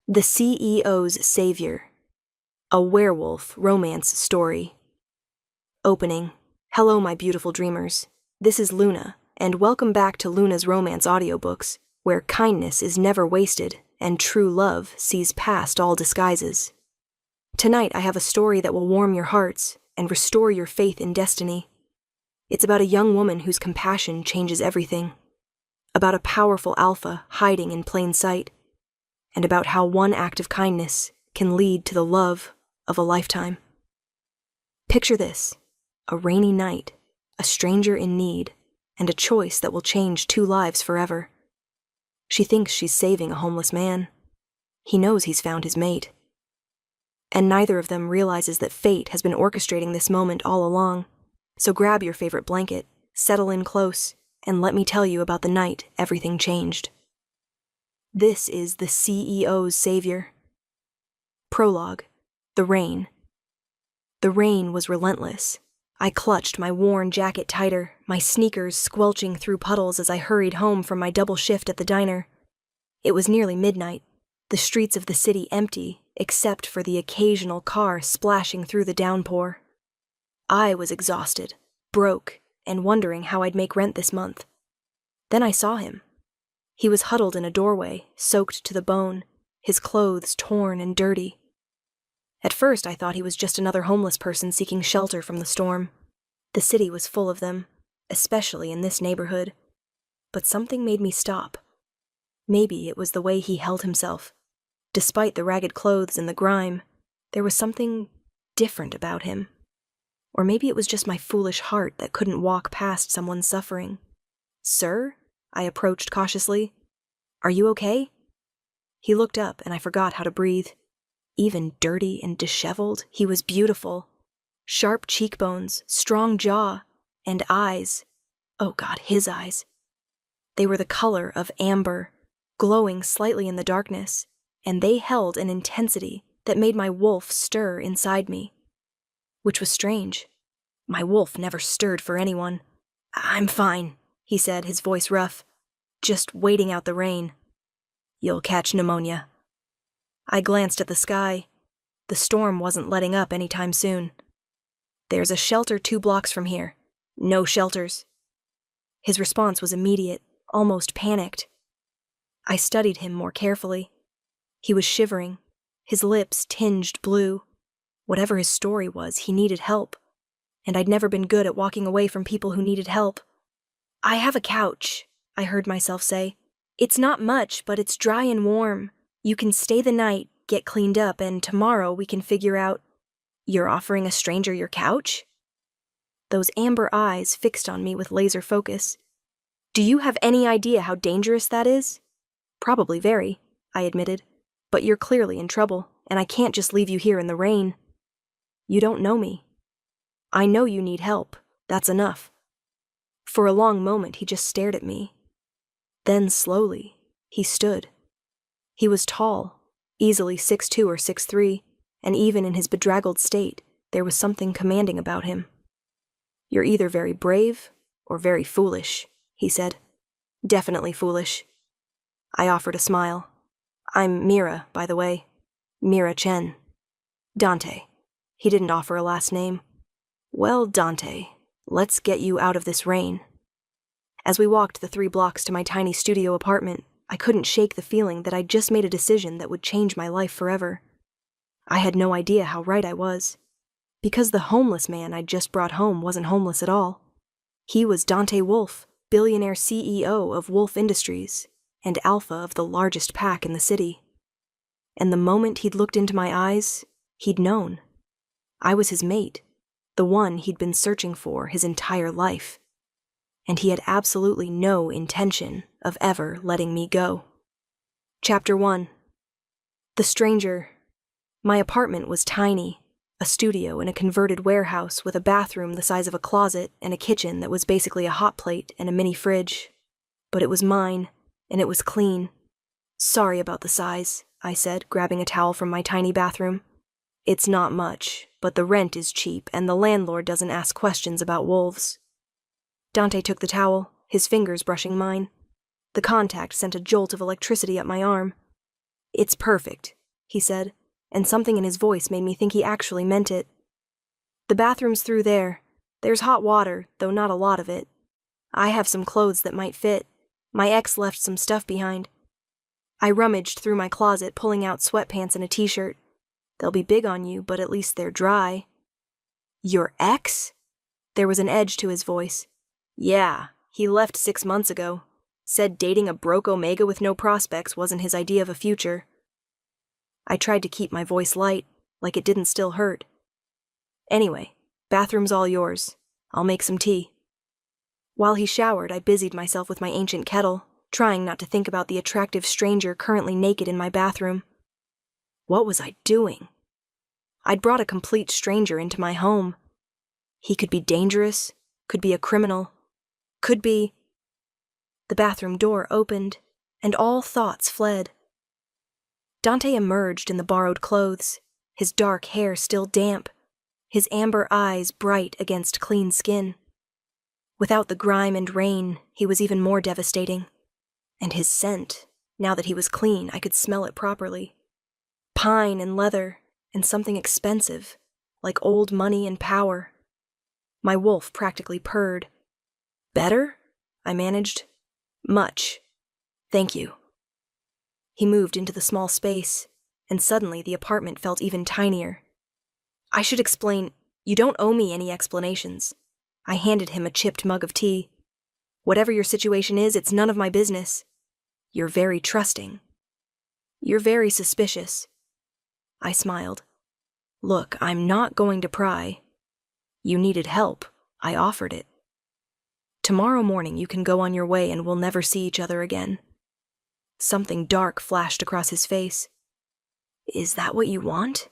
The CEO's Savior. A werewolf romance story. Opening. Hello, my beautiful dreamers. This is Luna, and welcome back to Luna's Romance Audiobooks, where kindness is never wasted and true love sees past all disguises. Tonight I have a story that will warm your hearts and restore your faith in destiny. It's about a young woman whose compassion changes everything. About a powerful alpha hiding in plain sight. And about how one act of kindness can lead to the love of a lifetime. Picture this: a rainy night, a stranger in need, and a choice that will change two lives forever. She thinks she's saving a homeless man. He knows he's found his mate. And neither of them realizes that fate has been orchestrating this moment all along. So grab your favorite blanket, settle in close, and let me tell you about the night everything changed. This is the CEO's Savior. Prologue. The rain. The rain was relentless. I clutched my worn jacket tighter, my sneakers squelching through puddles as I hurried home from my double shift at the diner. It was nearly midnight, the streets of the city empty, except for the occasional car splashing through the downpour. I was exhausted, broke, and wondering how I'd make rent this month. Then I saw him. He was huddled in a doorway, soaked to the bone, his clothes torn and dirty. At first I thought he was just another homeless person seeking shelter from the storm. The city was full of them, especially in this neighborhood. But something made me stop. Maybe it was the way he held himself. Despite the ragged clothes and the grime, there was something different about him. Or maybe it was just my foolish heart that couldn't walk past someone suffering. "Sir?" I approached cautiously. "Are you okay?" He looked up and I forgot how to breathe. Even dirty and disheveled, he was beautiful. Sharp cheekbones, strong jaw, and eyes. Oh God, his eyes. They were the color of amber, glowing slightly in the darkness, and they held an intensity that made my wolf stir inside me. Which was strange. My wolf never stirred for anyone. "I'm fine," he said, his voice rough. "Just waiting out the rain." "You'll catch pneumonia." I glanced at the sky. The storm wasn't letting up anytime soon. "There's a shelter 2 blocks from here. No shelters." His response was immediate, almost panicked. I studied him more carefully. He was shivering, his lips tinged blue. Whatever his story was, he needed help. And I'd never been good at walking away from people who needed help. "I have a couch," I heard myself say. "It's not much, but it's dry and warm. You can stay the night, get cleaned up, and tomorrow we can figure out—" "You're offering a stranger your couch?" Those amber eyes fixed on me with laser focus. "Do you have any idea how dangerous that is?" "Probably very," I admitted. "But you're clearly in trouble, and I can't just leave you here in the rain." "You don't know me." "I know you need help. That's enough." For a long moment he just stared at me. Then slowly, he stood. He was tall, easily 6'2" or 6'3", and even in his bedraggled state, there was something commanding about him. "You're either very brave or very foolish," he said. "Definitely foolish." I offered a smile. "I'm Mira, by the way. Mira Chen." "Dante." He didn't offer a last name. "Well, Dante, let's get you out of this rain." As we walked the 3 blocks to my tiny studio apartment, I couldn't shake the feeling that I'd just made a decision that would change my life forever. I had no idea how right I was. Because the homeless man I'd just brought home wasn't homeless at all. He was Dante Wolf, billionaire CEO of Wolf Industries, and alpha of the largest pack in the city. And the moment he'd looked into my eyes, he'd known. I was his mate, the one he'd been searching for his entire life. And he had absolutely no intention of ever letting me go. Chapter 1. The Stranger. My apartment was tiny, a studio in a converted warehouse with a bathroom the size of a closet and a kitchen that was basically a hot plate and a mini fridge. But it was mine, and it was clean. "Sorry about the size," I said, grabbing a towel from my tiny bathroom. "It's not much, but the rent is cheap and the landlord doesn't ask questions about wolves." Dante took the towel, his fingers brushing mine. The contact sent a jolt of electricity up my arm. It's perfect, he said, and something in his voice made me think he actually meant it. The bathroom's through there. There's hot water, though not a lot of it. I have some clothes that might fit. My ex left some stuff behind. I rummaged through my closet, pulling out sweatpants and a t-shirt. They'll be big on you, but at least they're dry. Your ex? There was an edge to his voice. Yeah, he left 6 months ago. Said dating a broke Omega with no prospects wasn't his idea of a future. I tried to keep my voice light, like it didn't still hurt. Anyway, bathroom's all yours. I'll make some tea. While he showered, I busied myself with my ancient kettle, trying not to think about the attractive stranger currently naked in my bathroom. What was I doing? I'd brought a complete stranger into my home. He could be dangerous, could be a criminal, could be... The bathroom door opened, and all thoughts fled. Dante emerged in the borrowed clothes, his dark hair still damp, his amber eyes bright against clean skin. Without the grime and rain, he was even more devastating. And his scent, now that he was clean, I could smell it properly. Pine and leather, and something expensive, like old money and power. My wolf practically purred. Better? I managed. Much. Thank you. He moved into the small space, and suddenly the apartment felt even tinier. I should explain, you don't owe me any explanations. I handed him a chipped mug of tea. Whatever your situation is, it's none of my business. You're very trusting. You're very suspicious. I smiled. Look, I'm not going to pry. You needed help. I offered it. Tomorrow morning you can go on your way and we'll never see each other again. Something dark flashed across his face. Is that what you want?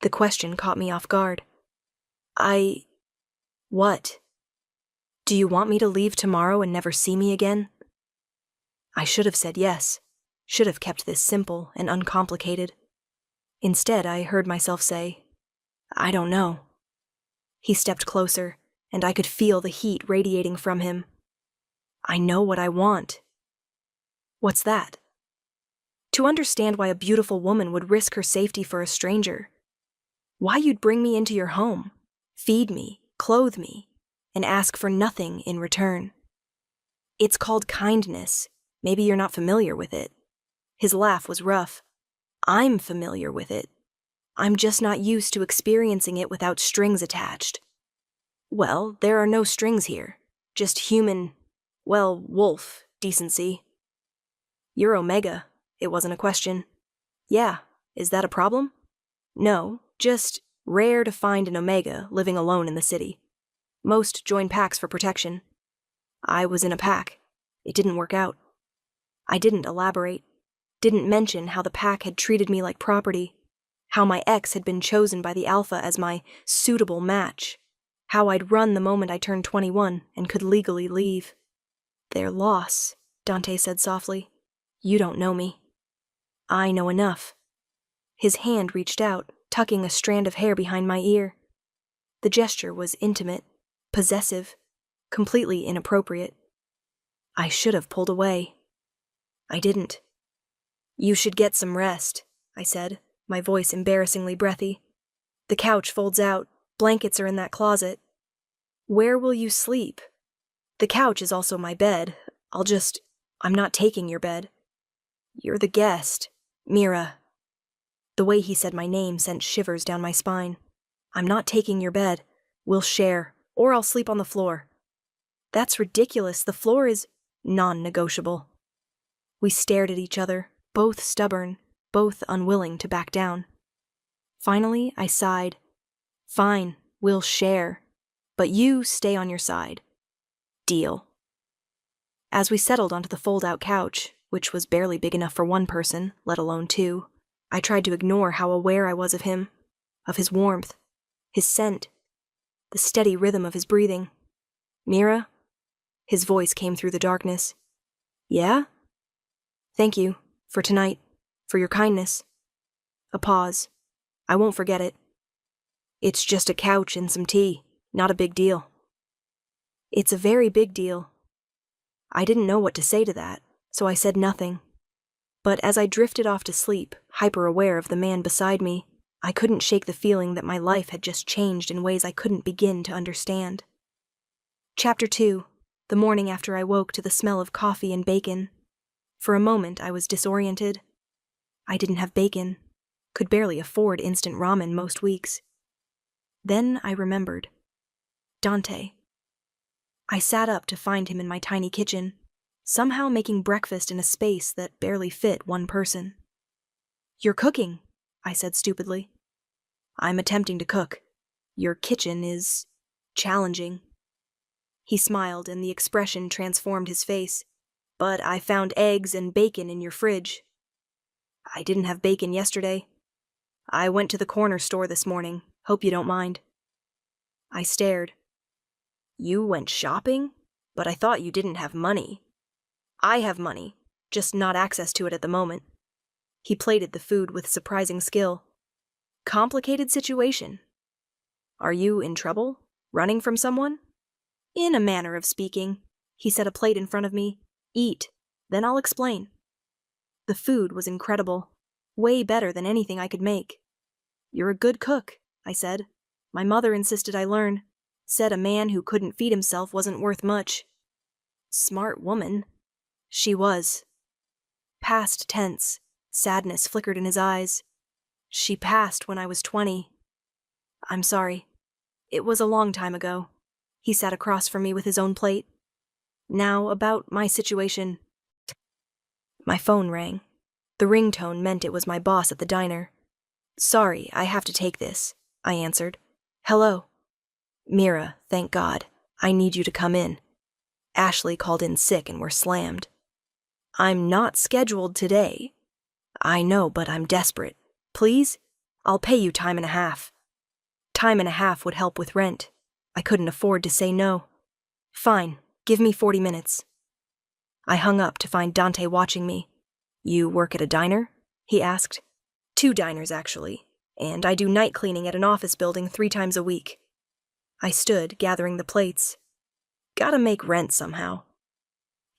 The question caught me off guard. What? Do you want me to leave tomorrow and never see me again? I should have said yes, should have kept this simple and uncomplicated. Instead, I heard myself say, I don't know. He stepped closer, and I could feel the heat radiating from him. I know what I want. What's that? To understand why a beautiful woman would risk her safety for a stranger. Why you'd bring me into your home, feed me, clothe me, and ask for nothing in return. It's called kindness. Maybe you're not familiar with it. His laugh was rough. I'm familiar with it. I'm just not used to experiencing it without strings attached. Well, there are no strings here. Just human, wolf decency. You're Omega. It wasn't a question. Yeah, is that a problem? No, just rare to find an Omega living alone in the city. Most join packs for protection. I was in a pack. It didn't work out. I didn't elaborate. Didn't mention how the pack had treated me like property. How my ex had been chosen by the Alpha as my suitable match. How I'd run the moment I turned 21 and could legally leave. Their loss, Dante said softly. You don't know me. I know enough. His hand reached out, tucking a strand of hair behind my ear. The gesture was intimate, possessive, completely inappropriate. I should have pulled away. I didn't. You should get some rest, I said, my voice embarrassingly breathy. The couch folds out. Blankets are in that closet. Where will you sleep? The couch is also my bed. I'm not taking your bed. You're the guest. Mira. The way he said my name sent shivers down my spine. I'm not taking your bed. We'll share, or I'll sleep on the floor. That's ridiculous. The floor is non-negotiable. We stared at each other, both stubborn, both unwilling to back down. Finally, I sighed. Fine, we'll share, but you stay on your side. Deal. As we settled onto the fold-out couch, which was barely big enough for one person, let alone two, I tried to ignore how aware I was of him, of his warmth, his scent, the steady rhythm of his breathing. Mira? His voice came through the darkness. Yeah? Thank you, for tonight, for your kindness. A pause. I won't forget it. It's just a couch and some tea, not a big deal. It's a very big deal. I didn't know what to say to that, so I said nothing. But as I drifted off to sleep, hyper-aware of the man beside me, I couldn't shake the feeling that my life had just changed in ways I couldn't begin to understand. Chapter 2. The morning after I woke to the smell of coffee and bacon. For a moment, I was disoriented. I didn't have bacon, could barely afford instant ramen most weeks. Then I remembered. Dante. I sat up to find him in my tiny kitchen, somehow making breakfast in a space that barely fit one person. "You're cooking," I said stupidly. "I'm attempting to cook. Your kitchen is challenging." He smiled, and the expression transformed his face. "But I found eggs and bacon in your fridge." "I didn't have bacon yesterday. I went to the corner store this morning. Hope you don't mind." I stared. "You went shopping? But I thought you didn't have money." "I have money, just not access to it at the moment." He plated the food with surprising skill. "Complicated situation. Are you in trouble? Running from someone?" "In a manner of speaking." He set a plate in front of me. "Eat, then I'll explain." The food was incredible, way better than anything I could make. "You're a good cook," I said. "My mother insisted I learn. Said a man who couldn't feed himself wasn't worth much." "Smart woman." She was. Past tense. Sadness flickered in his eyes. "She passed when I was 20. I'm sorry. It was a long time ago." He sat across from me with his own plate. "Now, about my situation." My phone rang. The ringtone meant it was my boss at the diner. "Sorry, I have to take this," I answered. "Hello." "Mira, thank God. I need you to come in. Ashley called in sick and we're slammed." "I'm not scheduled today." "I know, but I'm desperate. Please? I'll pay you time and a half." Time and a half would help with rent. I couldn't afford to say no. "Fine, give me 40 minutes. I hung up to find Dante watching me. "You work at a diner?" he asked. "2 diners, actually, and I do night cleaning at an office building 3 times a week." I stood, gathering the plates. "Gotta make rent somehow."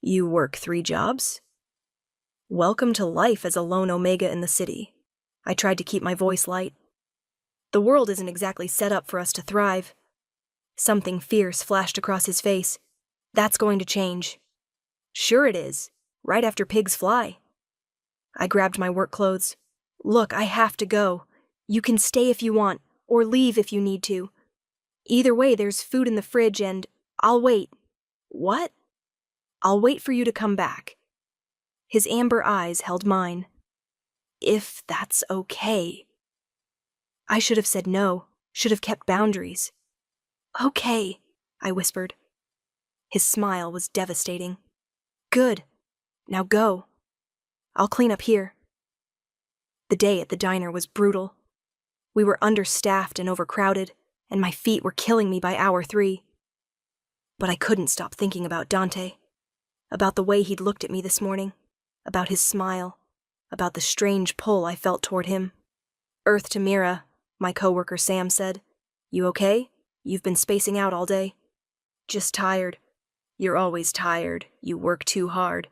"You work 3 jobs?" Welcome to life as a lone omega in the city. I tried to keep my voice light. "The world isn't exactly set up for us to thrive." Something fierce flashed across his face. "That's going to change." "Sure it is. Right after pigs fly." I grabbed my work clothes. "Look, I have to go. You can stay if you want, or leave if you need to. Either way, there's food in the fridge and I'll wait." "What?" "I'll wait for you to come back." His amber eyes held mine. "If that's okay." I should have said no, should have kept boundaries. "Okay," I whispered. His smile was devastating. "Good. Now go. I'll clean up here." The day at the diner was brutal. We were understaffed and overcrowded, and my feet were killing me by hour 3. But I couldn't stop thinking about Dante, about the way he'd looked at me this morning, about his smile, about the strange pull I felt toward him. "Earth to Mira," my coworker Sam said. "You okay? You've been spacing out all day." "Just tired." "You're always tired. You work too hard."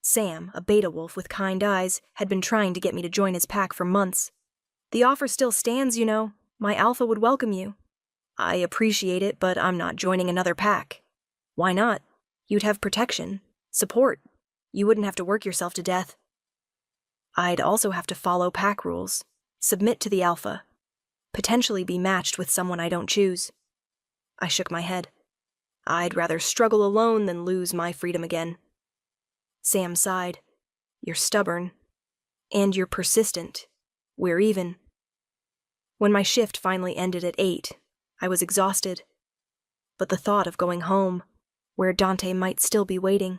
Sam, a beta wolf with kind eyes, had been trying to get me to join his pack for months. "The offer still stands, you know. My alpha would welcome you." "I appreciate it, but I'm not joining another pack." "Why not? You'd have protection, support. You wouldn't have to work yourself to death." "I'd also have to follow pack rules, submit to the alpha, potentially be matched with someone I don't choose." I shook my head. "I'd rather struggle alone than lose my freedom again." Sam sighed. "You're stubborn. And you're persistent. We're even." When my shift finally ended at 8, I was exhausted. But the thought of going home, where Dante might still be waiting,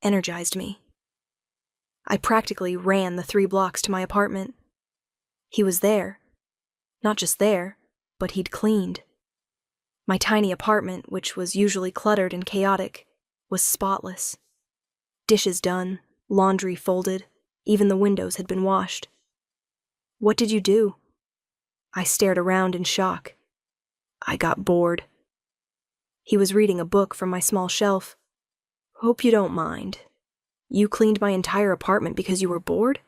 energized me. I practically ran the 3 blocks to my apartment. He was there. Not just there, but he'd cleaned. My tiny apartment, which was usually cluttered and chaotic, was spotless. Dishes done, laundry folded, even the windows had been washed. "What did you do?" I stared around in shock. "I got bored." He was reading a book from my small shelf. "Hope you don't mind." You cleaned my entire apartment because you were bored?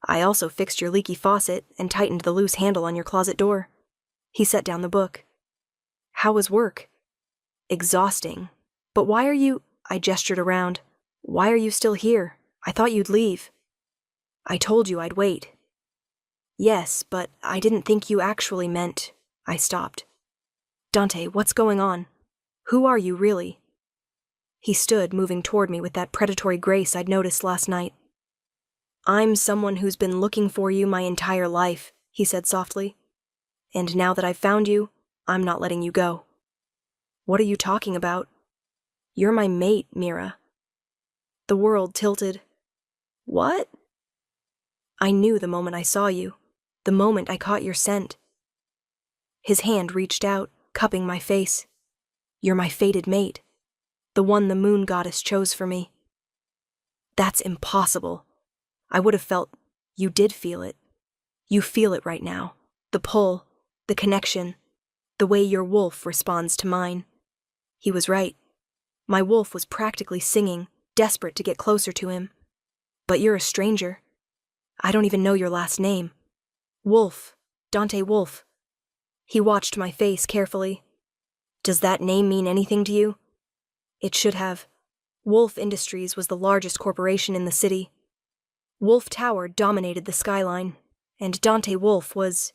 I also fixed your leaky faucet and tightened the loose handle on your closet door. He set down the book. How was work? Exhausting. But why are you... I gestured around. Why are you still here? I thought you'd leave. I told you I'd wait. Yes, but I didn't think you actually meant... I stopped. Dante, what's going on? Who are you, really? He stood, moving toward me with that predatory grace I'd noticed last night. I'm someone who's been looking for you my entire life, he said softly. And now that I've found you, I'm not letting you go. What are you talking about? You're my mate, Mira. The world tilted. What? I knew the moment I saw you, the moment I caught your scent. His hand reached out, cupping my face. You're my fated mate, the one the moon goddess chose for me. That's impossible. I would have felt... You did feel it. You feel it right now. The pull, the connection, the way your wolf responds to mine. He was right. My wolf was practically singing, desperate to get closer to him. But you're a stranger. I don't even know your last name. Wolf. Dante Wolf. He watched my face carefully. Does that name mean anything to you? It should have. Wolf Industries was the largest corporation in the city. Wolf Tower dominated the skyline, and Dante Wolf was...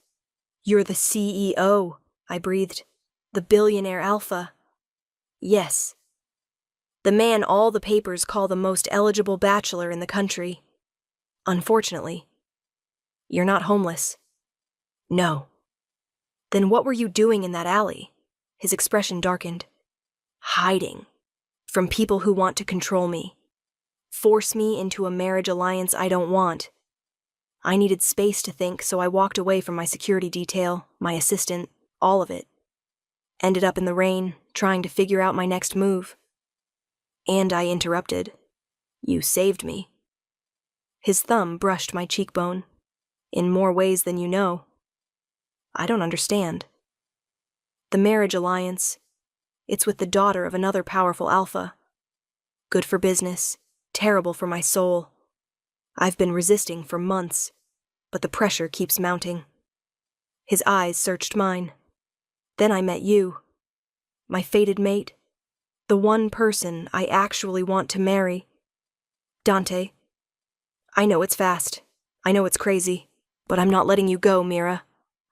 You're the CEO, I breathed. The billionaire alpha. Yes. The man all the papers call the most eligible bachelor in the country. Unfortunately. You're not homeless. No. Then what were you doing in that alley? His expression darkened. Hiding. From people who want to control me. Force me into a marriage alliance I don't want. I needed space to think, so I walked away from my security detail, my assistant, all of it. Ended up in the rain, trying to figure out my next move. And I interrupted. You saved me. His thumb brushed my cheekbone. In more ways than you know. I don't understand. The marriage alliance. It's with the daughter of another powerful alpha. Good for business, terrible for my soul. I've been resisting for months, but the pressure keeps mounting. His eyes searched mine. Then I met you. My fated mate. The one person I actually want to marry. Dante. I know it's fast. I know it's crazy. But I'm not letting you go, Mira.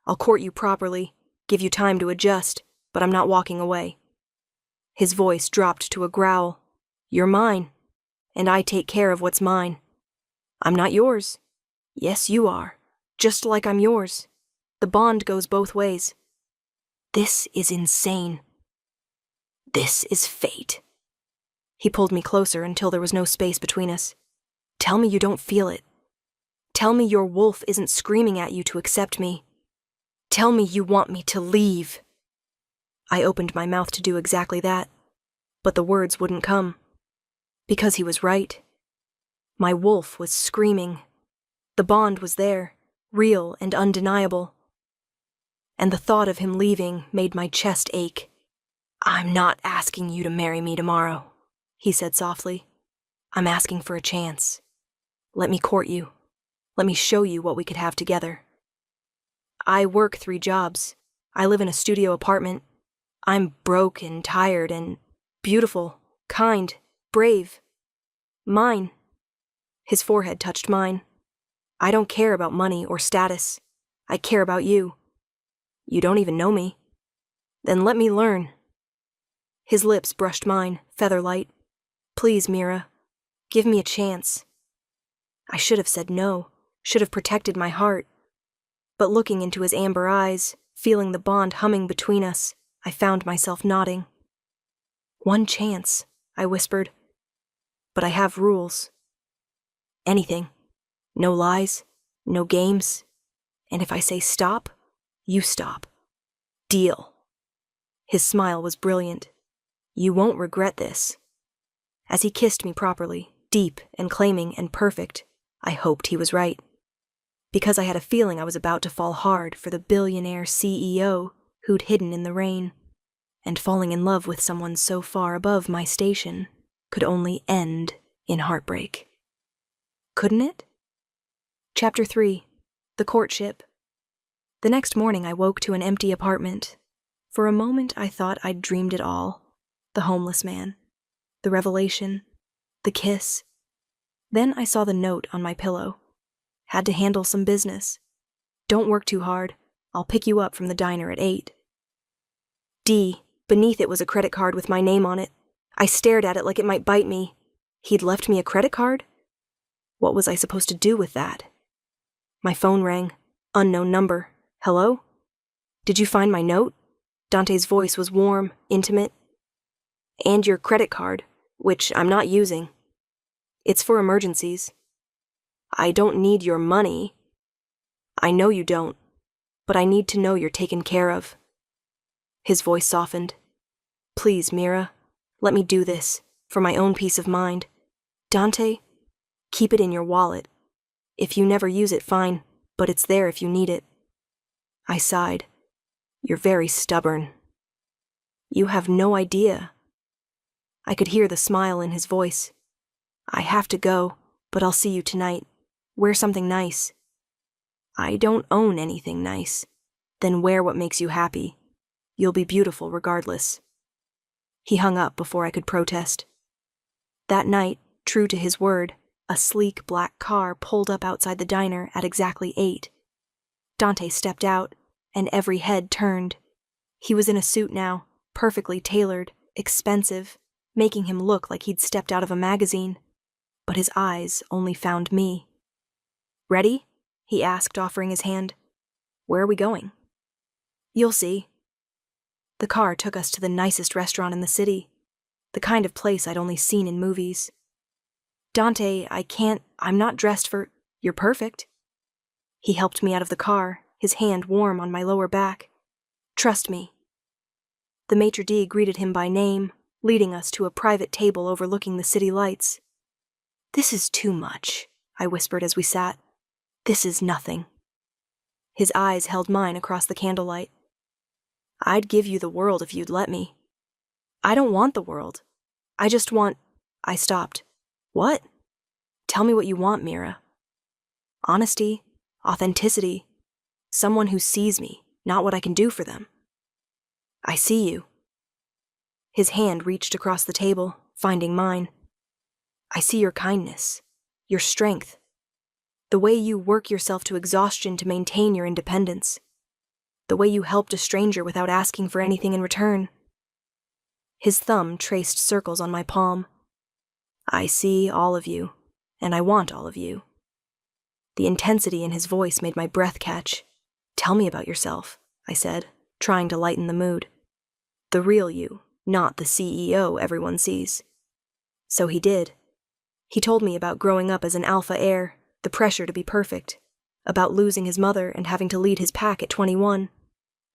I'll court you properly, give you time to adjust, but I'm not walking away. His voice dropped to a growl. You're mine, and I take care of what's mine. I'm not yours. Yes, you are, just like I'm yours. The bond goes both ways. This is insane. This is fate. He pulled me closer until there was no space between us. Tell me you don't feel it. Tell me your wolf isn't screaming at you to accept me. Tell me you want me to leave. I opened my mouth to do exactly that, but the words wouldn't come. Because he was right. My wolf was screaming. The bond was there, real and undeniable. And the thought of him leaving made my chest ache. I'm not asking you to marry me tomorrow, he said softly. I'm asking for a chance. Let me court you. Let me show you what we could have together. I work 3 jobs. I live in a studio apartment. I'm broke and tired and beautiful, kind, brave. Mine. His forehead touched mine. I don't care about money or status. I care about you. You don't even know me. Then let me learn. His lips brushed mine, feather-light. Please, Mira. Give me a chance. I should have said no, should have protected my heart. But looking into his amber eyes, feeling the bond humming between us, I found myself nodding. One chance, I whispered. But I have rules. Anything. No lies, no games. And if I say stop, you stop. Deal. His smile was brilliant. You won't regret this. As he kissed me properly, deep and claiming and perfect, I hoped he was right. Because I had a feeling I was about to fall hard for the billionaire CEO who'd hidden in the rain, and falling in love with someone so far above my station could only end in heartbreak. Couldn't it? Chapter 3. The Courtship. The next morning I woke to an empty apartment. For a moment I thought I'd dreamed it all. The homeless man. The revelation. The kiss. Then I saw the note on my pillow. Had to handle some business. Don't work too hard. I'll pick you up from the diner at 8. D. Beneath it was a credit card with my name on it. I stared at it like it might bite me. He'd left me a credit card? What was I supposed to do with that? My phone rang. Unknown number. Hello? Did you find my note? Dante's voice was warm, intimate. And your credit card, which I'm not using. It's for emergencies. I don't need your money. I know you don't, but I need to know you're taken care of. His voice softened. Please, Mira, let me do this, for my own peace of mind. Dante, keep it in your wallet. If you never use it, fine, but it's there if you need it. I sighed. You're very stubborn. You have no idea. I could hear the smile in his voice. I have to go, but I'll see you tonight. Wear something nice. I don't own anything nice. Then wear what makes you happy. You'll be beautiful regardless. He hung up before I could protest. That night, true to his word, a sleek black car pulled up outside the diner at exactly 8. Dante stepped out, and every head turned. He was in a suit now, perfectly tailored, expensive, making him look like he'd stepped out of a magazine. But his eyes only found me. Ready? He asked, offering his hand. Where are we going? You'll see. The car took us to the nicest restaurant in the city, the kind of place I'd only seen in movies. Dante, I'm not dressed for... You're perfect. He helped me out of the car, his hand warm on my lower back. Trust me. The maitre d' greeted him by name, leading us to a private table overlooking the city lights. This is too much, I whispered as we sat. This is nothing. His eyes held mine across the candlelight. I'd give you the world if you'd let me. I don't want the world. I just want... I stopped. What? Tell me what you want, Mira. Honesty, authenticity, someone who sees me, not what I can do for them. I see you. His hand reached across the table, finding mine. I see your kindness, your strength, the way you work yourself to exhaustion to maintain your independence, the way you helped a stranger without asking for anything in return. His thumb traced circles on my palm. I see all of you, and I want all of you. The intensity in his voice made my breath catch. Tell me about yourself, I said, trying to lighten the mood. The real you, not the CEO everyone sees. So he did. He told me about growing up as an alpha heir, the pressure to be perfect, about losing his mother and having to lead his pack at 21,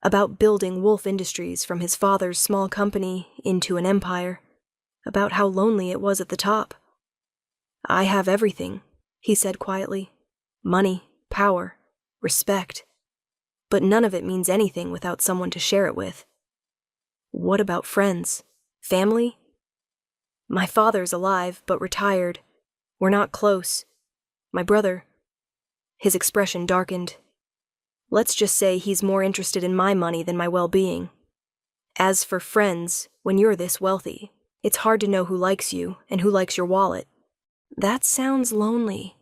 about building Wolf Industries from his father's small company into an empire, about how lonely it was at the top. I have everything, he said quietly. Money, power, respect. But none of it means anything without someone to share it with. What about friends? Family? My father's alive, but retired. We're not close. My brother... His expression darkened. Let's just say he's more interested in my money than my well-being. As for friends, when you're this wealthy, it's hard to know who likes you and who likes your wallet. That sounds lonely.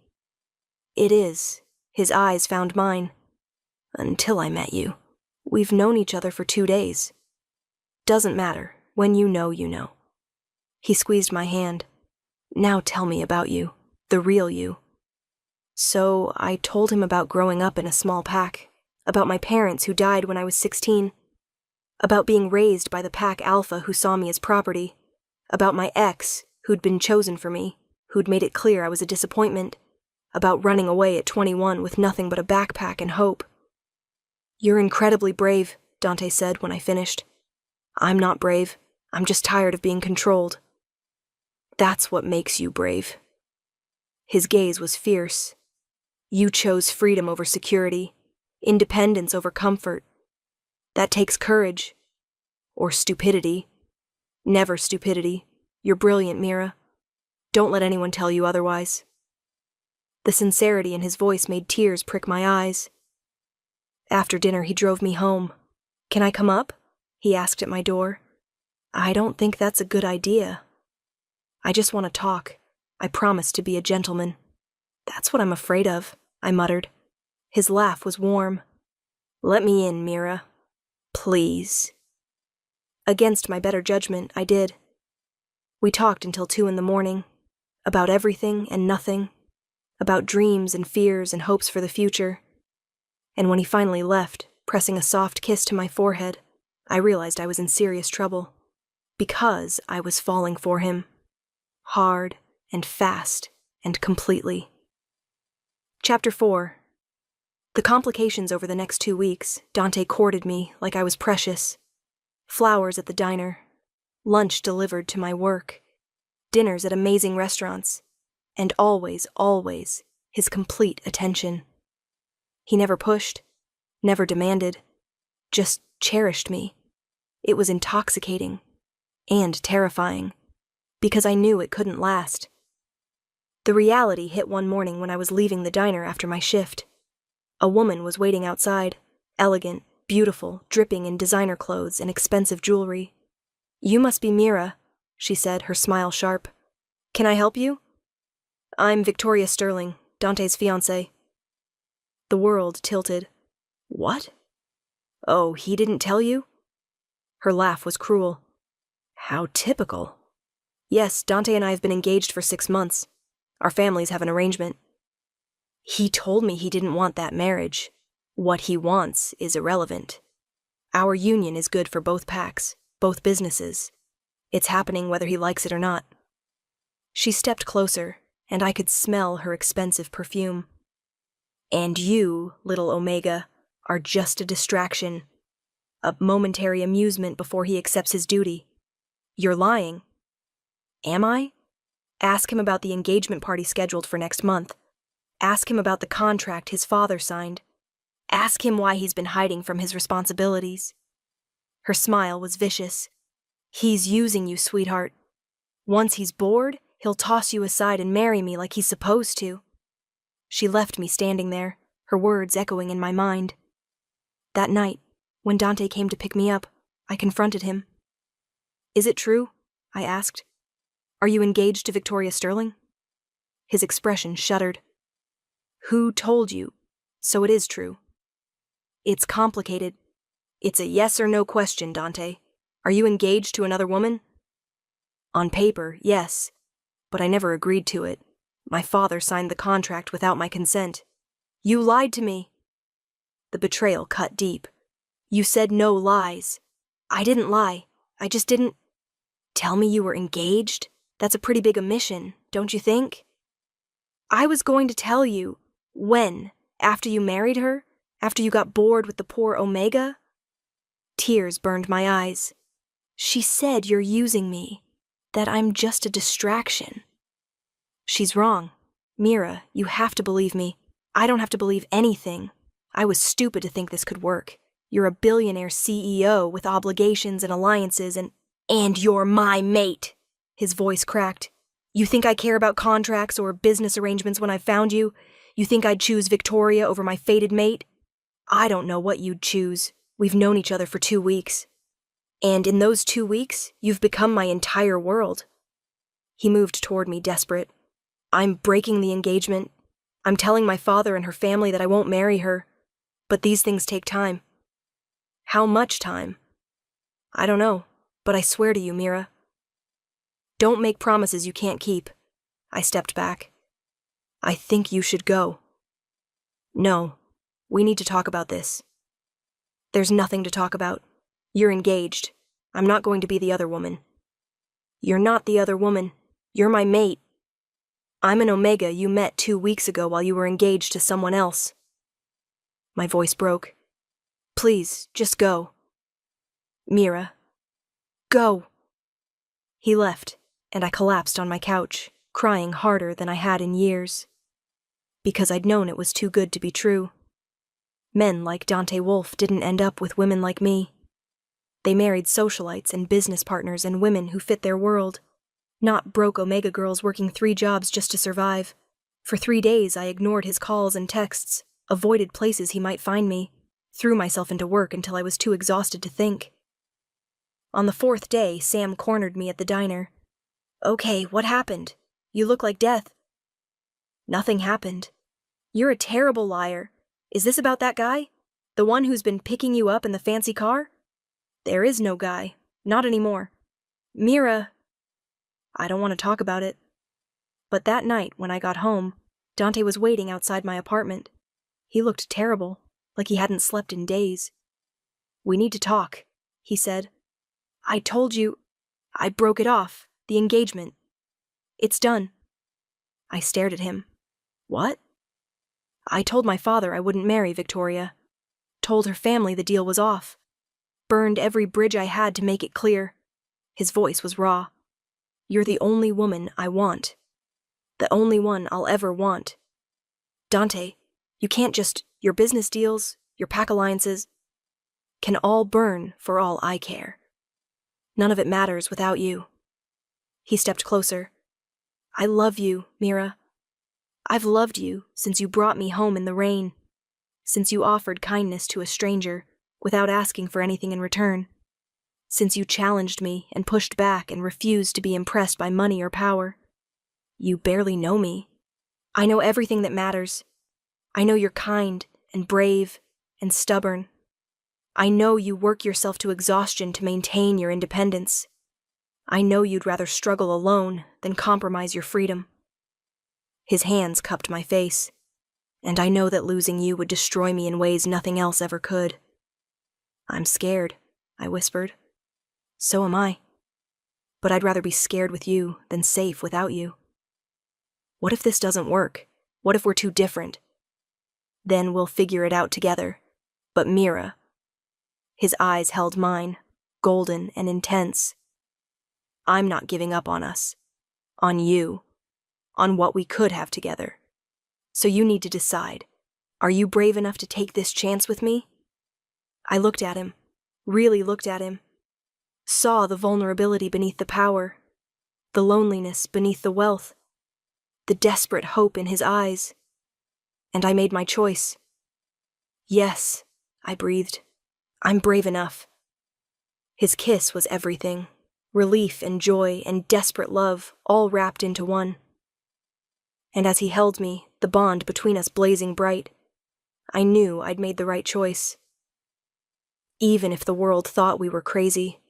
It is. His eyes found mine. Until I met you. We've known each other for 2 days. Doesn't matter. When you know, you know. He squeezed my hand. Now tell me about you. The real you. So I told him about growing up in a small pack, about my parents who died when I was 16, about being raised by the pack alpha who saw me as property, about my ex who'd been chosen for me, who'd made it clear I was a disappointment, about running away at 21 with nothing but a backpack and hope. You're incredibly brave, Dante said when I finished. I'm not brave. I'm just tired of being controlled. That's what makes you brave. His gaze was fierce. You chose freedom over security, independence over comfort. That takes courage. Or stupidity. Never stupidity. You're brilliant, Mira. Don't let anyone tell you otherwise." The sincerity in his voice made tears prick my eyes. After dinner, he drove me home. "Can I come up?" he asked at my door. "I don't think that's a good idea. I just want to talk. I promise to be a gentleman." "That's what I'm afraid of," I muttered. His laugh was warm. "Let me in, Mira. Please." Against my better judgment, I did. We talked until 2 in the morning, about everything and nothing, about dreams and fears and hopes for the future. And when he finally left, pressing a soft kiss to my forehead, I realized I was in serious trouble. Because I was falling for him. Hard and fast and completely. Chapter 4. The complications over the next 2 weeks, Dante courted me like I was precious. Flowers at the diner, lunch delivered to my work, dinners at amazing restaurants, and always, always, his complete attention. He never pushed, never demanded, just cherished me. It was intoxicating and terrifying, because I knew it couldn't last. The reality hit one morning when I was leaving the diner after my shift. A woman was waiting outside, elegant, beautiful, dripping in designer clothes and expensive jewelry. "You must be Mira," she said, her smile sharp. "Can I help you?" "I'm Victoria Sterling, Dante's fiancée." The world tilted. "What? Oh, he didn't tell you?" Her laugh was cruel. "How typical." "Yes, Dante and I have been engaged for 6 months. Our families have an arrangement." "He told me he didn't want that marriage. What he wants is irrelevant. Our union is good for both packs, both businesses. It's happening whether he likes it or not." She stepped closer, and I could smell her expensive perfume. "And you, little Omega, are just a distraction. A momentary amusement before he accepts his duty. You're lying." "Am I?" "Ask him about the engagement party scheduled for next month. Ask him about the contract his father signed. Ask him why he's been hiding from his responsibilities." Her smile was vicious. "He's using you, sweetheart. Once he's bored, he'll toss you aside and marry me like he's supposed to." She left me standing there, her words echoing in my mind. That night, when Dante came to pick me up, I confronted him. "Is it true?" I asked. "Are you engaged to Victoria Sterling?" His expression shuddered. "Who told you? So it is true." "It's complicated. It's a yes or no question, Dante. Are you engaged to another woman?" "On paper, yes. But I never agreed to it. My father signed the contract without my consent." "You lied to me." The betrayal cut deep. "You said no lies." "I didn't lie. I just didn't—" "Tell me you were engaged? That's a pretty big omission, don't you think?" "I was going to tell you. When? After you married her? After you got bored with the poor Omega?" Tears burned my eyes. "She said you're using me, that I'm just a distraction." "She's wrong. Mira, you have to believe me. I don't have to believe anything. I was stupid to think this could work. You're a billionaire CEO with obligations and alliances and you're my mate." His voice cracked. "You think I care about contracts or business arrangements when I found you? You think I'd choose Victoria over my fated mate? I don't know what you'd choose. We've known each other for 2 weeks. And in those 2 weeks, you've become my entire world." He moved toward me, desperate. "I'm breaking the engagement. I'm telling my father and her family that I won't marry her. But these things take time." "How much time?" "I don't know, but I swear to you, Mira." "Don't make promises you can't keep." I stepped back. "I think you should go." "No, we need to talk about this." "There's nothing to talk about. You're engaged. I'm not going to be the other woman." "You're not the other woman. You're my mate. I'm an Omega you met 2 weeks ago while you were engaged to someone else." My voice broke. "Please, just go." "Mira, go." He left, and I collapsed on my couch, crying harder than I had in years. Because I'd known it was too good to be true. Men like Dante Wolf didn't end up with women like me. They married socialites and business partners and women who fit their world. Not broke Omega girls working 3 jobs just to survive. For 3 days, I ignored his calls and texts, avoided places he might find me, threw myself into work until I was too exhausted to think. On the 4th day, Sam cornered me at the diner. "Okay, what happened? You look like death." "Nothing happened." "You're a terrible liar. Is this about that guy? The one who's been picking you up in the fancy car?" "There is no guy. Not anymore. Mira." "I don't want to talk about it." But that night, when I got home, Dante was waiting outside my apartment. He looked terrible, like he hadn't slept in days. "We need to talk," he said. "I told you. I broke it off, the engagement. It's done." I stared at him. "What?" "I told my father I wouldn't marry Victoria. Told her family the deal was off. Burned every bridge I had to make it clear." His voice was raw. "You're the only woman I want. The only one I'll ever want. Dante, you can't just, your business deals, your pack alliances, can all burn for all I care. None of it matters without you." He stepped closer. "I love you, Mira. I've loved you since you brought me home in the rain, since you offered kindness to a stranger without asking for anything in return, since you challenged me and pushed back and refused to be impressed by money or power. You barely know me. I know everything that matters. I know you're kind and brave and stubborn. I know you work yourself to exhaustion to maintain your independence. I know you'd rather struggle alone than compromise your freedom." His hands cupped my face, and I know that losing you would destroy me in ways nothing else ever could. "I'm scared," I whispered. "So am I. But I'd rather be scared with you than safe without you. What if this doesn't work? What if we're too different? Then we'll figure it out together. But Mira..." His eyes held mine, golden and intense. "I'm not giving up on us. On you. On what we could have together. So you need to decide. Are you brave enough to take this chance with me?" I looked at him, really looked at him. Saw the vulnerability beneath the power, the loneliness beneath the wealth, the desperate hope in his eyes. And I made my choice. "Yes," I breathed. "I'm brave enough." His kiss was everything. Relief and joy and desperate love, all wrapped into one. And as he held me, the bond between us blazing bright, I knew I'd made the right choice. Even if the world thought we were crazy,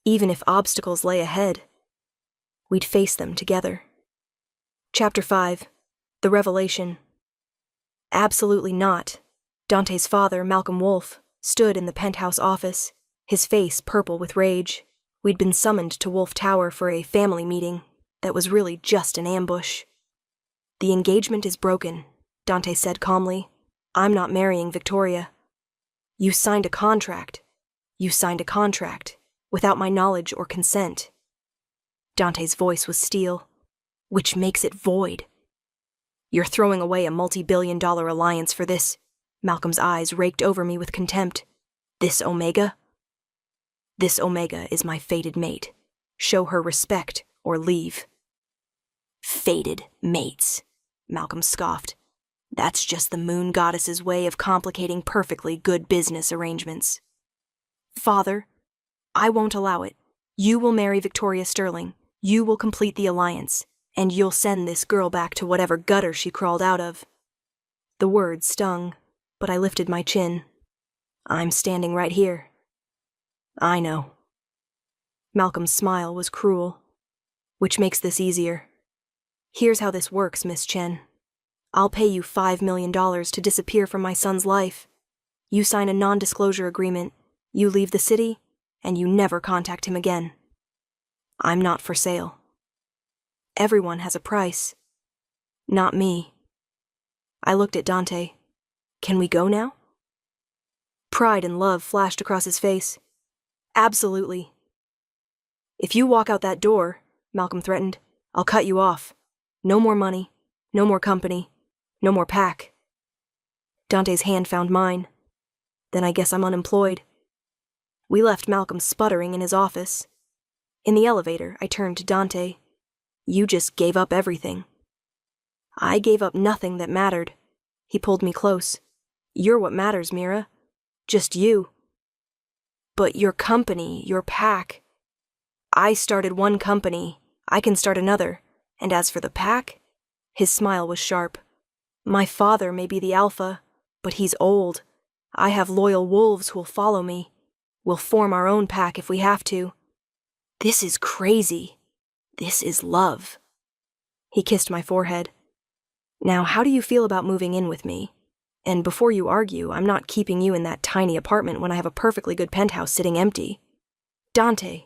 even if obstacles lay ahead, we'd face them together. Chapter 5. The Revelation. Absolutely not. Dante's father, Malcolm Wolfe, stood in the penthouse office, his face purple with rage. We'd been summoned to Wolfe Tower for a family meeting that was really just an ambush. "The engagement is broken," Dante said calmly. "I'm not marrying Victoria. You signed a contract. You signed a contract, without my knowledge or consent." Dante's voice was steel. "Which makes it void. You're throwing away a multi-billion-dollar alliance for this..." Malcolm's eyes raked over me with contempt. "This Omega? This Omega is my fated mate. Show her respect or leave." "Fated mates," Malcolm scoffed. "That's just the moon goddess's way of complicating perfectly good business arrangements." "Father, I won't allow it. You will marry Victoria Sterling. You will complete the alliance. And you'll send this girl back to whatever gutter she crawled out of." The words stung, but I lifted my chin. "I'm standing right here." "I know." Malcolm's smile was cruel. "Which makes this easier. Here's how this works, Miss Chen. I'll pay you $5 million to disappear from my son's life. You sign a non-disclosure agreement, you leave the city, and you never contact him again. I'm not for sale. Everyone has a price. Not me." I looked at Dante. "Can we go now?" Pride and love flashed across his face. "Absolutely." "If you walk out that door," Malcolm threatened, "I'll cut you off. No more money, no more company, no more pack." Dante's hand found mine. "Then I guess I'm unemployed." We left Malcolm sputtering in his office. In the elevator, I turned to Dante. You just gave up everything. I gave up nothing that mattered. He pulled me close. You're what matters, Mira. Just you. But your company, your pack. I started one company. I can start another. And as for the pack, his smile was sharp. My father may be the alpha, but he's old. I have loyal wolves who'll follow me. We'll form our own pack if we have to. This is crazy. This is love. He kissed my forehead. Now, how do you feel about moving in with me? And before you argue, I'm not keeping you in that tiny apartment when I have a perfectly good penthouse sitting empty. Dante,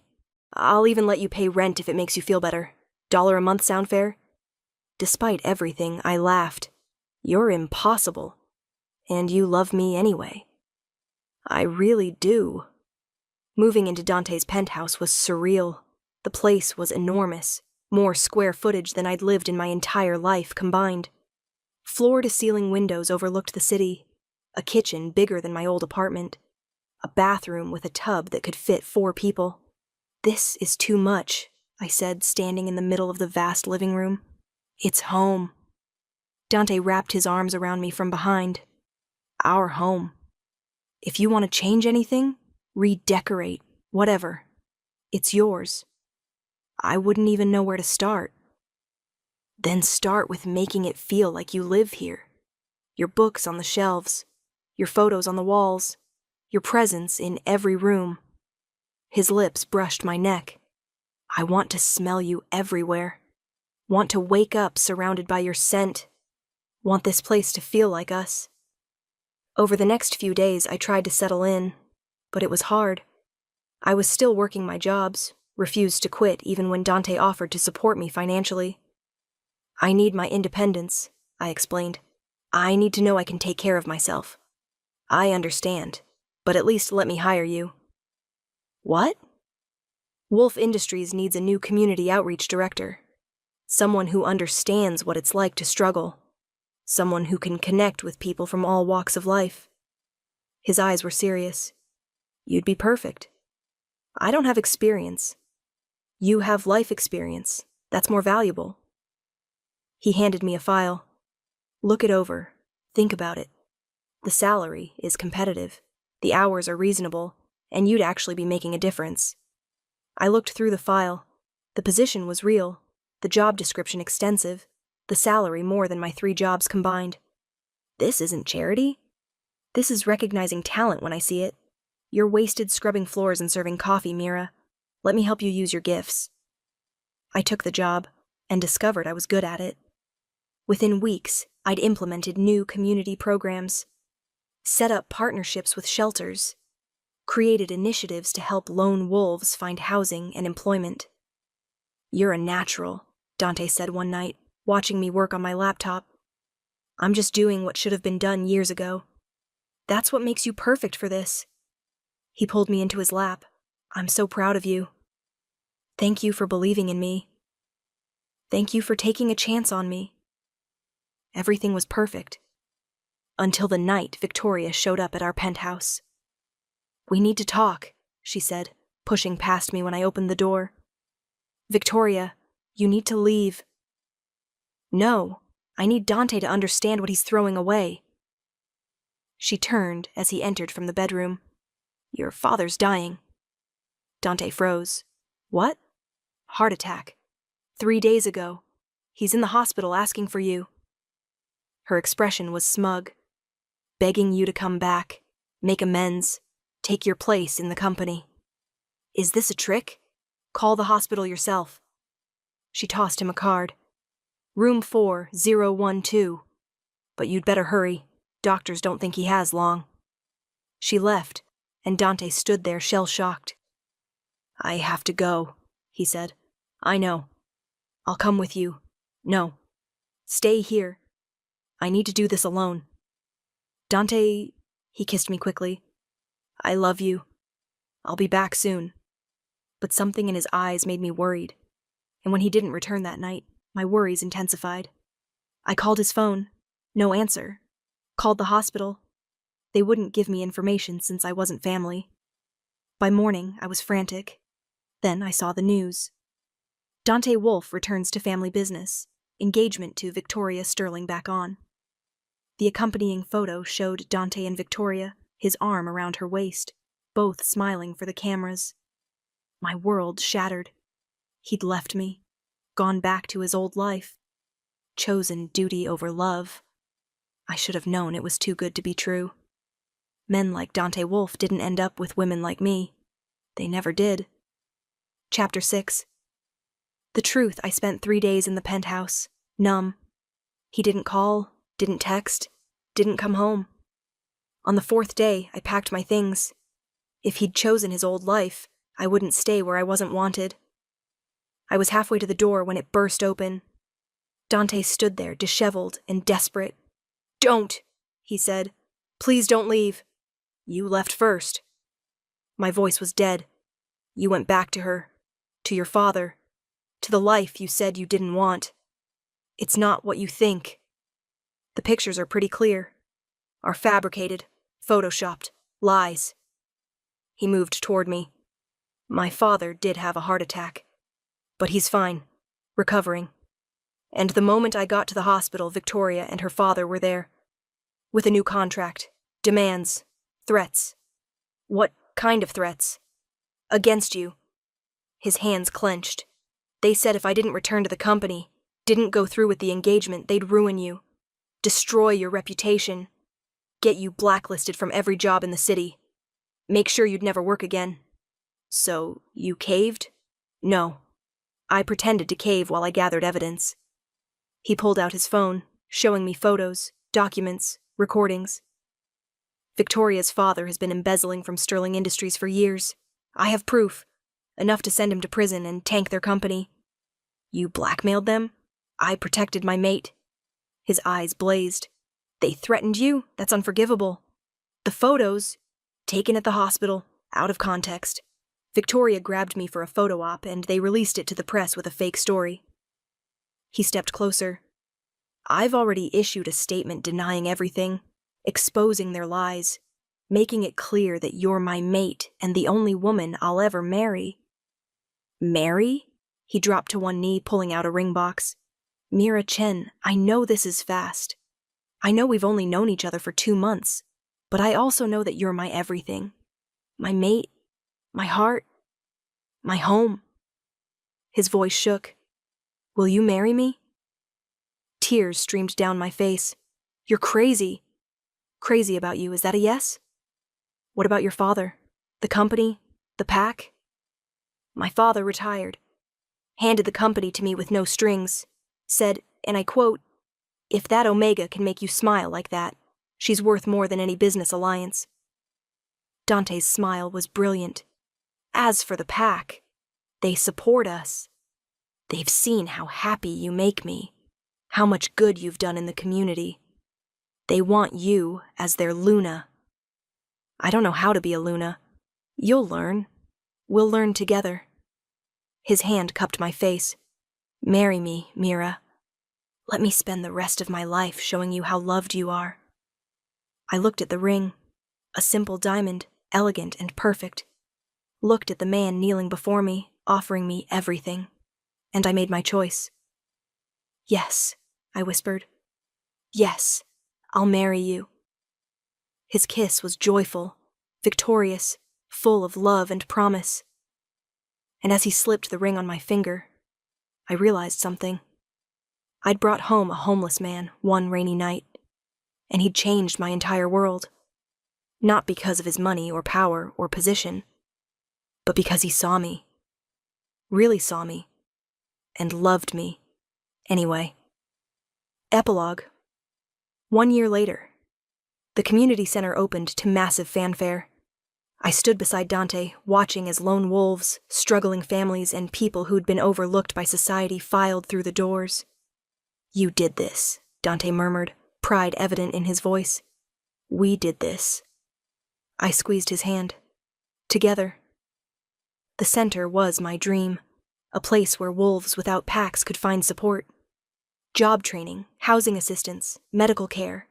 I'll even let you pay rent if it makes you feel better. $1 a month sound fair? Despite everything, I laughed. You're impossible. And you love me anyway. I really do. Moving into Dante's penthouse was surreal. The place was enormous, more square footage than I'd lived in my entire life combined. Floor-to-ceiling windows overlooked the city, a kitchen bigger than my old apartment, a bathroom with a tub that could fit 4 people. This is too much, I said, standing in the middle of the vast living room. It's home. Dante wrapped his arms around me from behind. Our home. If you want to change anything, redecorate, whatever. It's yours. I wouldn't even know where to start. Then start with making it feel like you live here. Your books on the shelves, your photos on the walls, your presence in every room. His lips brushed my neck. I want to smell you everywhere. Want to wake up surrounded by your scent. Want this place to feel like us. Over the next few days, I tried to settle in, but it was hard. I was still working my jobs, refused to quit even when Dante offered to support me financially. I need my independence, I explained. I need to know I can take care of myself. I understand, but at least let me hire you. What? Wolf Industries needs a new community outreach director. Someone who understands what it's like to struggle. Someone who can connect with people from all walks of life. His eyes were serious. You'd be perfect. I don't have experience. You have life experience. That's more valuable. He handed me a file. Look it over. Think about it. The salary is competitive. The hours are reasonable, and you'd actually be making a difference. I looked through the file. The position was real, the job description extensive, the salary more than my 3 jobs combined. This isn't charity. This is recognizing talent when I see it. You're wasted scrubbing floors and serving coffee, Mira. Let me help you use your gifts. I took the job and discovered I was good at it. Within weeks, I'd implemented new community programs, set up partnerships with shelters, created initiatives to help lone wolves find housing and employment. You're a natural, Dante said one night, watching me work on my laptop. I'm just doing what should have been done years ago. That's what makes you perfect for this. He pulled me into his lap. I'm so proud of you. Thank you for believing in me. Thank you for taking a chance on me. Everything was perfect. Until the night Victoria showed up at our penthouse. We need to talk, she said, pushing past me when I opened the door. Victoria, you need to leave. No, I need Dante to understand what he's throwing away. She turned as he entered from the bedroom. Your father's dying. Dante froze. What? Heart attack. 3 days ago. He's in the hospital asking for you. Her expression was smug, begging you to come back, make amends, take your place in the company. Is this a trick? Call the hospital yourself. She tossed him a card. Room 4012. But you'd better hurry. Doctors don't think he has long. She left, and Dante stood there shell-shocked. I have to go, he said. I know. I'll come with you. No. Stay here. I need to do this alone. Dante, he kissed me quickly. I love you. I'll be back soon. But something in his eyes made me worried, and when he didn't return that night, my worries intensified. I called his phone. No answer. Called the hospital. They wouldn't give me information since I wasn't family. By morning, I was frantic. Then I saw the news. Dante Wolf returns to family business. Engagement to Victoria Sterling back on. The accompanying photo showed Dante and Victoria, his arm around her waist, both smiling for the cameras. My world shattered. He'd left me, gone back to his old life, chosen duty over love. I should have known it was too good to be true. Men like Dante Wolf didn't end up with women like me. They never did. Chapter 6. The truth, I spent 3 days in the penthouse, numb. He didn't call, didn't text, didn't come home. On the 4th day, I packed my things. If he'd chosen his old life, I wouldn't stay where I wasn't wanted. I was halfway to the door when it burst open. Dante stood there, disheveled and desperate. "Don't," he said. "Please don't leave. You left first." My voice was dead. "You went back to her, to your father, to the life you said you didn't want. It's not what you think. The pictures are pretty clear. Are fabricated, photoshopped, lies." He moved toward me. "My father did have a heart attack, but he's fine, recovering. And the moment I got to the hospital, Victoria and her father were there, with a new contract, demands, threats." "What kind of threats?" "Against you." His hands clenched. "They said if I didn't return to the company, didn't go through with the engagement, they'd ruin you, destroy your reputation, get you blacklisted from every job in the city, make sure you'd never work again." "So, you caved?" "No. I pretended to cave while I gathered evidence." He pulled out his phone, showing me photos, documents, recordings. "Victoria's father has been embezzling from Sterling Industries for years. I have proof, enough to send him to prison and tank their company." "You blackmailed them?" "I protected my mate." His eyes blazed. "They threatened you? That's unforgivable." "The photos, taken at the hospital, out of context. Victoria grabbed me for a photo op, and they released it to the press with a fake story." He stepped closer. "I've already issued a statement denying everything, exposing their lies, making it clear that you're my mate and the only woman I'll ever marry." "Marry?" He dropped to one knee, pulling out a ring box. "Mira Chen, I know this is fast. I know we've only known each other for 2 months, but I also know that you're my everything. My mate, my heart, my home." His voice shook. "Will you marry me?" Tears streamed down my face. "You're crazy." "Crazy about you, is that a yes?" "What about your father? The company? The pack?" "My father retired. Handed the company to me with no strings. Said, and I quote, 'If that Omega can make you smile like that, she's worth more than any business alliance.'" Dante's smile was brilliant. "As for the pack, they support us. They've seen how happy you make me, how much good you've done in the community. They want you as their Luna." "I don't know how to be a Luna." "You'll learn. We'll learn together." His hand cupped my face. "Marry me, Mira. Let me spend the rest of my life showing you how loved you are." I looked at the ring, a simple diamond, elegant and perfect. Looked at the man kneeling before me, offering me everything, and I made my choice. "Yes," I whispered. "Yes, I'll marry you." His kiss was joyful, victorious, full of love and promise. And as he slipped the ring on my finger, I realized something. I'd brought home a homeless man one rainy night, and he'd changed my entire world. Not because of his money or power or position, but because he saw me. Really saw me. And loved me. Anyway. Epilogue. 1 year later. The community center opened to massive fanfare. I stood beside Dante, watching as lone wolves, struggling families, and people who'd been overlooked by society filed through the doors. "You did this," Dante murmured, pride evident in his voice. "We did this." I squeezed his hand. Together. The center was my dream, a place where wolves without packs could find support. Job training, housing assistance, medical care.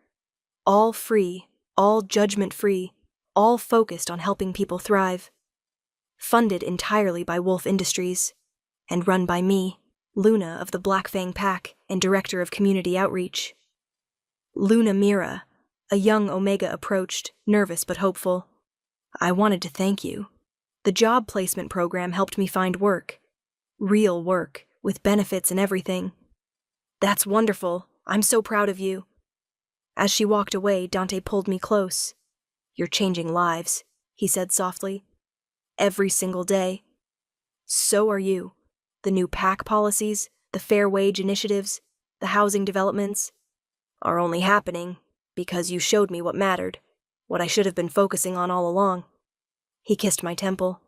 All free, all judgment-free, all focused on helping people thrive. Funded entirely by Wolf Industries, and run by me, Luna of the Black Fang Pack and Director of Community Outreach. Luna Mira, a young Omega approached, nervous but hopeful. I wanted to thank you. The job placement program helped me find work. Real work, with benefits and everything. That's wonderful. I'm so proud of you. As she walked away, Dante pulled me close. You're changing lives, he said softly. Every single day. So are you. The new PAC policies, the fair wage initiatives, the housing developments are only happening because you showed me what mattered, what I should have been focusing on all along. He kissed my temple.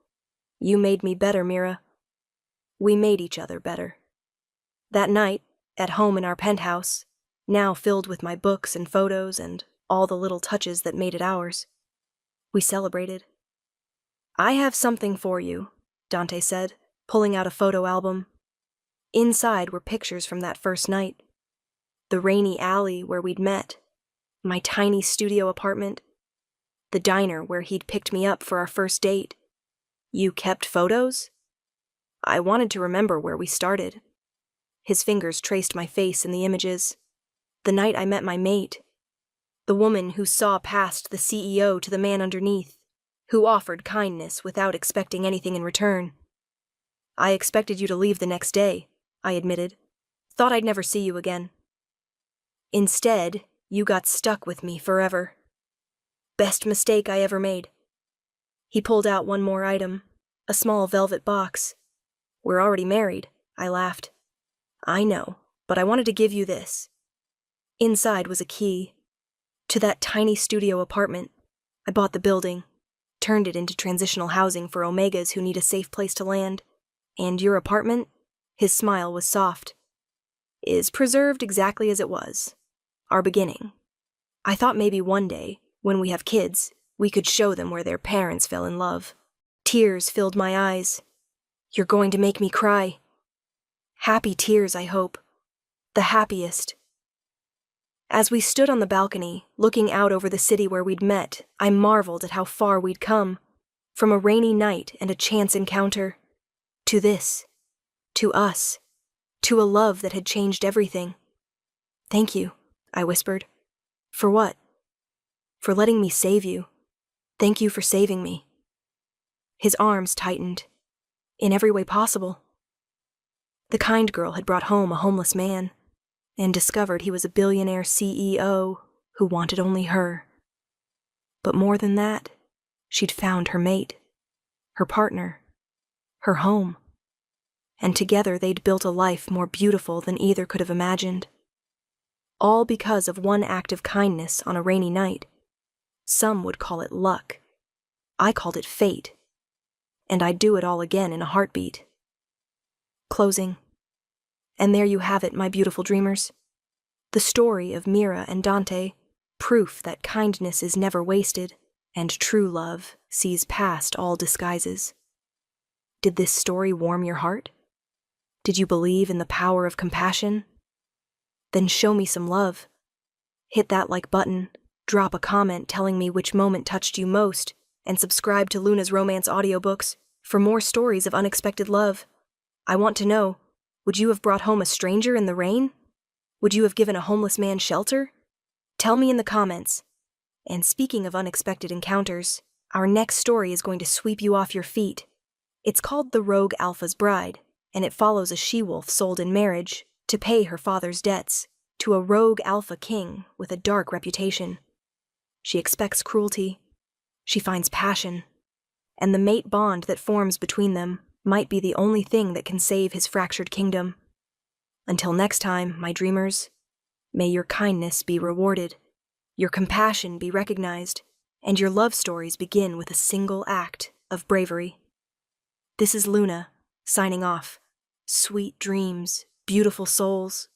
You made me better, Mira. We made each other better. That night, at home in our penthouse, now filled with my books and photos and all the little touches that made it ours, we celebrated. I have something for you, Dante said, pulling out a photo album. Inside were pictures from that first night. The rainy alley where we'd met, my tiny studio apartment, the diner where he'd picked me up for our first date. You kept photos? I wanted to remember where we started. His fingers traced my face in the images. The night I met my mate. The woman who saw past the CEO to the man underneath, who offered kindness without expecting anything in return. I expected you to leave the next day, I admitted. Thought I'd never see you again. Instead, you got stuck with me forever. Best mistake I ever made. He pulled out one more item, a small velvet box. We're already married, I laughed. I know, but I wanted to give you this. Inside was a key. To that tiny studio apartment. I bought the building, turned it into transitional housing for Omegas who need a safe place to land. And your apartment, his smile was soft, is preserved exactly as it was. Our beginning. I thought maybe one day, when we have kids, we could show them where their parents fell in love. Tears filled my eyes. You're going to make me cry. Happy tears, I hope. The happiest. As we stood on the balcony, looking out over the city where we'd met, I marveled at how far we'd come. From a rainy night and a chance encounter, to this, to us, to a love that had changed everything. Thank you, I whispered. For what? For letting me save you. Thank you for saving me. His arms tightened, in every way possible. The kind girl had brought home a homeless man, and discovered he was a billionaire CEO who wanted only her. But more than that, she'd found her mate, her partner, her home, and together they'd built a life more beautiful than either could have imagined. All because of one act of kindness on a rainy night. Some would call it luck. I called it fate. And I'd do it all again in a heartbeat. Closing. And there you have it, my beautiful dreamers. The story of Mira and Dante, proof that kindness is never wasted, and true love sees past all disguises. Did this story warm your heart? Did you believe in the power of compassion? Then show me some love. Hit that like button, drop a comment telling me which moment touched you most, and subscribe to Luna's Romance audiobooks for more stories of unexpected love. I want to know, would you have brought home a stranger in the rain? Would you have given a homeless man shelter? Tell me in the comments. And speaking of unexpected encounters, our next story is going to sweep you off your feet. It's called The Rogue Alpha's Bride, and it follows a she-wolf sold in marriage to pay her father's debts to a rogue alpha king with a dark reputation. She expects cruelty. She finds passion. And the mate bond that forms between them might be the only thing that can save his fractured kingdom. Until next time, my dreamers, may your kindness be rewarded, your compassion be recognized, and your love stories begin with a single act of bravery. This is Luna, signing off. Sweet dreams, beautiful souls.